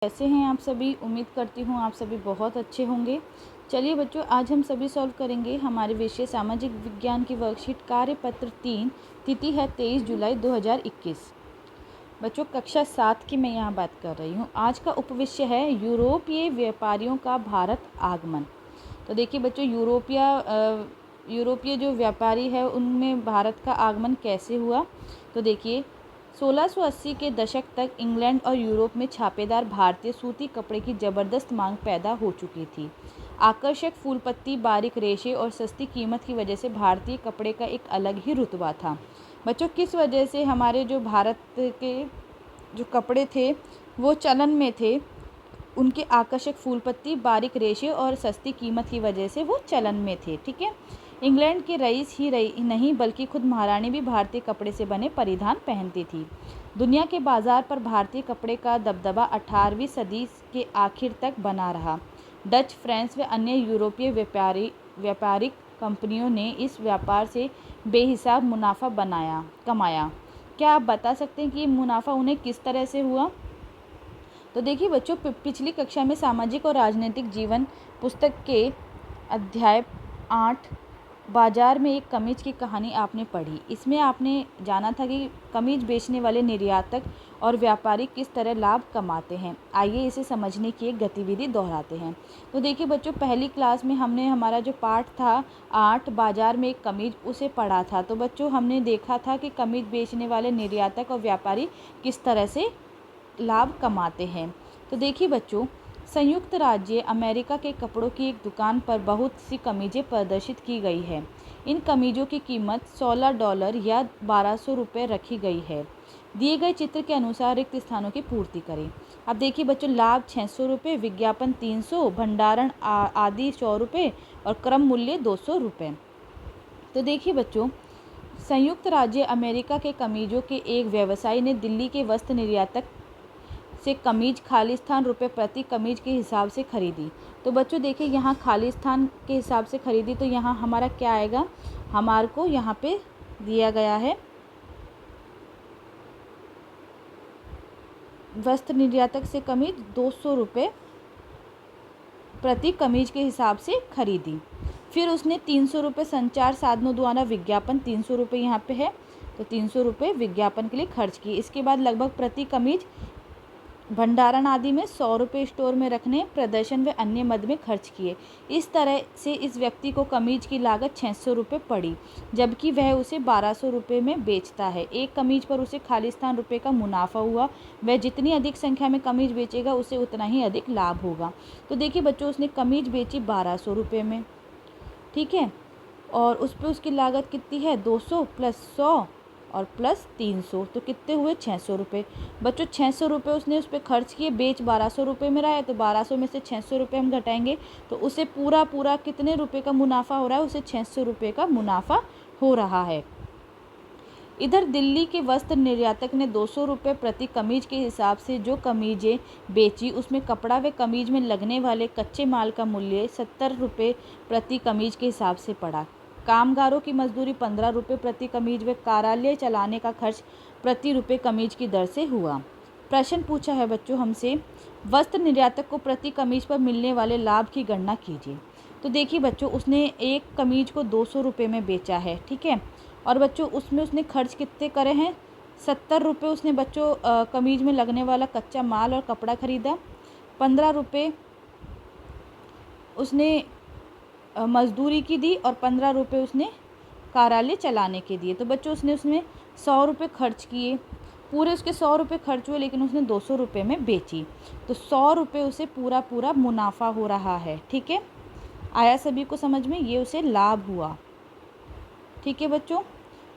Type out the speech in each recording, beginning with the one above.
कैसे हैं आप सभी। उम्मीद करती हूँ आप सभी बहुत अच्छे होंगे। चलिए बच्चों, आज हम सभी सॉल्व करेंगे हमारे विषय सामाजिक विज्ञान की वर्कशीट कार्यपत्र 3। तिथि है 23 जुलाई 2021। बच्चों कक्षा 7 की मैं यहाँ बात कर रही हूँ। आज का उपविषय है यूरोपीय व्यापारियों का भारत आगमन। तो देखिए बच्चों, यूरोपीय जो व्यापारी है उनमें भारत का आगमन कैसे हुआ। तो देखिए 1680 के दशक तक इंग्लैंड और यूरोप में छापेदार भारतीय सूती कपड़े की ज़बरदस्त मांग पैदा हो चुकी थी। आकर्षक फूल पत्ती, बारीक रेशे और सस्ती कीमत की वजह से भारतीय कपड़े का एक अलग ही रुतबा था। बच्चों किस वजह से हमारे जो भारत के जो कपड़े थे वो चलन में थे, उनके आकर्षक फूल पत्ती, बारीक रेशे और सस्ती कीमत की वजह से वो चलन में थे। ठीक है, इंग्लैंड के रईस ही नहीं बल्कि खुद महारानी भी भारतीय कपड़े से बने परिधान पहनती थी। दुनिया के बाजार पर भारतीय कपड़े का दबदबा 18वीं सदी के आखिर तक बना रहा। डच, फ्रांस व अन्य यूरोपीय व्यापारिक कंपनियों ने इस व्यापार से बेहिसाब मुनाफा कमाया। क्या आप बता सकते हैं कि ये मुनाफा उन्हें किस तरह से हुआ। तो देखिए बच्चों, पिछली कक्षा में सामाजिक और राजनीतिक जीवन पुस्तक के अध्याय 8 बाजार में एक कमीज की कहानी आपने पढ़ी। इसमें आपने जाना था कि कमीज बेचने वाले निर्यातक और व्यापारी किस तरह लाभ कमाते हैं। आइए इसे समझने की एक गतिविधि दोहराते हैं। तो देखिए बच्चों, पहली क्लास में हमने हमारा जो पाठ था 8 बाजार में एक कमीज, उसे पढ़ा था। तो बच्चों हमने देखा था कि कमीज बेचने वाले निर्यातक और व्यापारी किस तरह से लाभ कमाते हैं। तो देखिए बच्चों, संयुक्त राज्य अमेरिका के कपड़ों की एक दुकान पर बहुत सी कमीजें प्रदर्शित की गई है। इन कमीजों की कीमत $16 या 1200 रुपये रखी गई है। दिए गए चित्र के अनुसार रिक्त स्थानों की पूर्ति करें। अब देखिए बच्चों, लाभ 600 रुपये, विज्ञापन 300, भंडारण आदि 100 रुपये और क्रम मूल्य 200 रुपये। तो देखिए बच्चों, संयुक्त राज्य अमेरिका के कमीजों के एक व्यवसायी ने दिल्ली के वस्त्र निर्यातक से कमीज खालिस्तान रुपये प्रति कमीज के हिसाब से खरीदी। तो बच्चों देखिए, यहाँ खालिस्तान के हिसाब से खरीदी तो यहाँ हमारा क्या आएगा, हमारे को यहाँ पे दिया गया है वस्त्र निर्यातक से कमीज 200 रुपये प्रति कमीज के हिसाब से खरीदी। फिर उसने 300 रुपये संचार साधनों द्वारा विज्ञापन, 300 रुपये यहाँ पे है तो 300 रुपये विज्ञापन के लिए खर्च किए। इसके बाद लगभग प्रति कमीज भंडारण आदि में 100 रुपये स्टोर में रखने, प्रदर्शन व अन्य मद में खर्च किए। इस तरह से इस व्यक्ति को कमीज की लागत 600 रुपये पड़ी, जबकि वह उसे 1200 रुपये में बेचता है। एक कमीज पर उसे खालिस्तान रुपये का मुनाफा हुआ। वह जितनी अधिक संख्या में कमीज बेचेगा उसे उतना ही अधिक लाभ होगा। तो देखिए बच्चों, उसने कमीज बेची 1200 रुपये में, ठीक है, और उस पर उसकी लागत कितनी है, 200 प्लस 100 और प्लस 300, तो कितने हुए 600 रुपये। बच्चों 600 रुपये उसने उस पर खर्च किए, बेच 1200 रुपये में रहा है, तो 1200 में से 600 रुपये हम घटाएंगे तो उसे पूरा कितने रुपये का मुनाफा हो रहा है, उसे 600 रुपये का मुनाफा हो रहा है। इधर दिल्ली के वस्त्र निर्यातक ने 200 रुपये प्रति कमीज के हिसाब से जो कमीजें बेची उसमें कपड़ा व कमीज में लगने वाले कच्चे माल का मूल्य 70 रुपये प्रति कमीज के हिसाब से पड़ा। कामगारों की मजदूरी 15 रुपये प्रति कमीज व कार्यालय चलाने का खर्च प्रति रुपये कमीज की दर से हुआ। प्रश्न पूछा है बच्चों हमसे, वस्त्र निर्यातक को प्रति कमीज पर मिलने वाले लाभ की गणना कीजिए। तो देखिए बच्चों, उसने एक कमीज को 200 रुपये में बेचा है, ठीक है, और बच्चों उसमें उसने खर्च कितने करे हैं, 70 रुपये उसने बच्चों कमीज में लगने वाला कच्चा माल और कपड़ा खरीदा, 15 रुपये उसने मजदूरी की दी और 15 रुपये उसने कार्यालय चलाने के दिए। तो बच्चों उसने उसमें 100 रुपये खर्च किए, पूरे उसके 100 रुपये खर्च हुए, लेकिन उसने 200 रुपये में बेची, तो 100 रुपये उसे पूरा मुनाफा हो रहा है। ठीक है, आया सभी को समझ में, ये उसे लाभ हुआ। ठीक है बच्चों,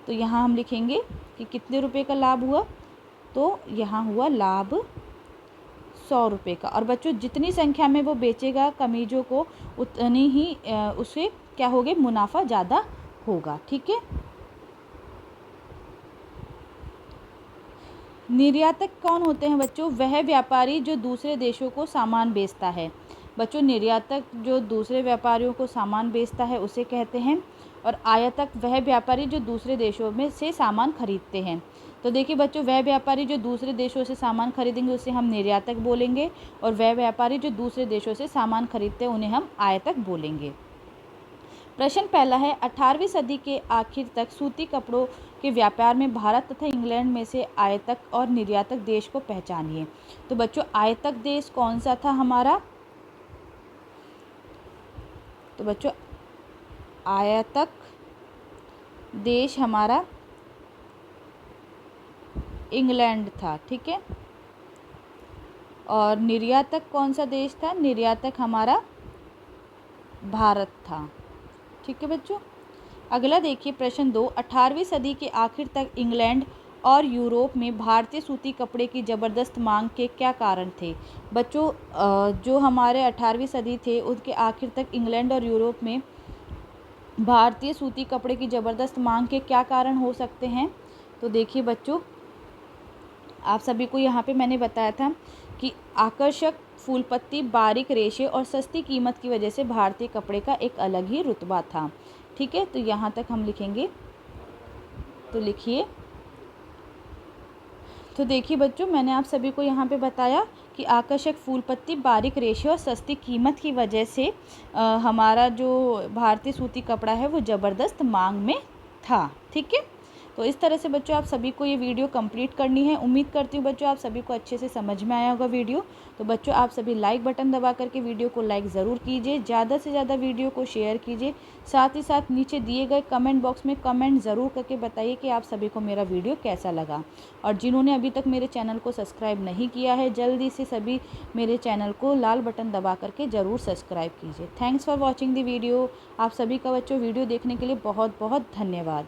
तो यहाँ हम लिखेंगे कि कितने रुपए का लाभ हुआ, तो यहाँ हुआ लाभ 100 रुपये का। और बच्चों जितनी संख्या में वो बेचेगा कमीजों को उतनी ही उसे क्या होगा, मुनाफा ज़्यादा होगा। ठीक है, निर्यातक कौन होते हैं बच्चों, वह व्यापारी जो दूसरे देशों को सामान बेचता है। बच्चों निर्यातक जो दूसरे व्यापारियों को सामान बेचता है उसे कहते हैं, और आयातक वह व्यापारी जो दूसरे देशों में से सामान खरीदते हैं। तो देखिए बच्चों, वह व्यापारी जो दूसरे देशों से सामान खरीदेंगे उसे हम निर्यातक बोलेंगे, और वह व्यापारी जो दूसरे देशों से सामान खरीदते हैं उन्हें हम आयातक बोलेंगे। प्रश्न पहला है, 18वीं सदी के आखिर तक सूती कपड़ों के व्यापार में भारत तथा इंग्लैंड में से आयातक और निर्यातक देश को पहचानिए। तो बच्चों, आयातक देश कौन सा था हमारा? तो बच्चों, आयातक देश हमारा इंग्लैंड था, ठीक है। और निर्यातक कौन सा देश था? निर्यातक हमारा भारत था, ठीक है बच्चों। अगला देखिए प्रश्न 2, 18वीं सदी के आखिर तक इंग्लैंड और यूरोप में भारतीय सूती कपड़े की ज़बरदस्त मांग के क्या कारण थे? बच्चों, जो हमारे 18वीं सदी थे उसके आखिर तक इंग्लैंड और यूरोप में भारतीय सूती कपड़े की ज़बरदस्त मांग के क्या कारण हो सकते हैं? तो देखिए बच्चों, आप सभी को यहाँ पे मैंने बताया था कि आकर्षक फूल पत्ती, बारीक रेशे और सस्ती कीमत की वजह से भारतीय कपड़े का एक अलग ही रुतबा था, ठीक है। तो यहाँ तक हम लिखेंगे। तो लिखिए। तो देखिए बच्चों, मैंने आप सभी को यहाँ पे बताया कि आकर्षक फूल पत्ती, बारीक रेशे और सस्ती कीमत की वजह से हमारा जो भारतीय सूती कपड़ा है वो ज़बरदस्त मांग में था, ठीक है। तो इस तरह से बच्चों आप सभी को ये वीडियो कंप्लीट करनी है। उम्मीद करती हूँ बच्चों आप सभी को अच्छे से समझ में आया होगा वीडियो। तो बच्चों आप सभी लाइक बटन दबा करके वीडियो को लाइक ज़रूर कीजिए, ज़्यादा से ज़्यादा वीडियो को शेयर कीजिए। साथ ही साथ नीचे दिए गए कमेंट बॉक्स में कमेंट ज़रूर करके बताइए कि आप सभी को मेरा वीडियो कैसा लगा। और जिन्होंने अभी तक मेरे चैनल को सब्सक्राइब नहीं किया है, जल्दी से सभी मेरे चैनल को लाल बटन दबा करके ज़रूर सब्सक्राइब कीजिए। Thanks for watching the video. आप सभी का बच्चों वीडियो देखने के लिए बहुत बहुत धन्यवाद।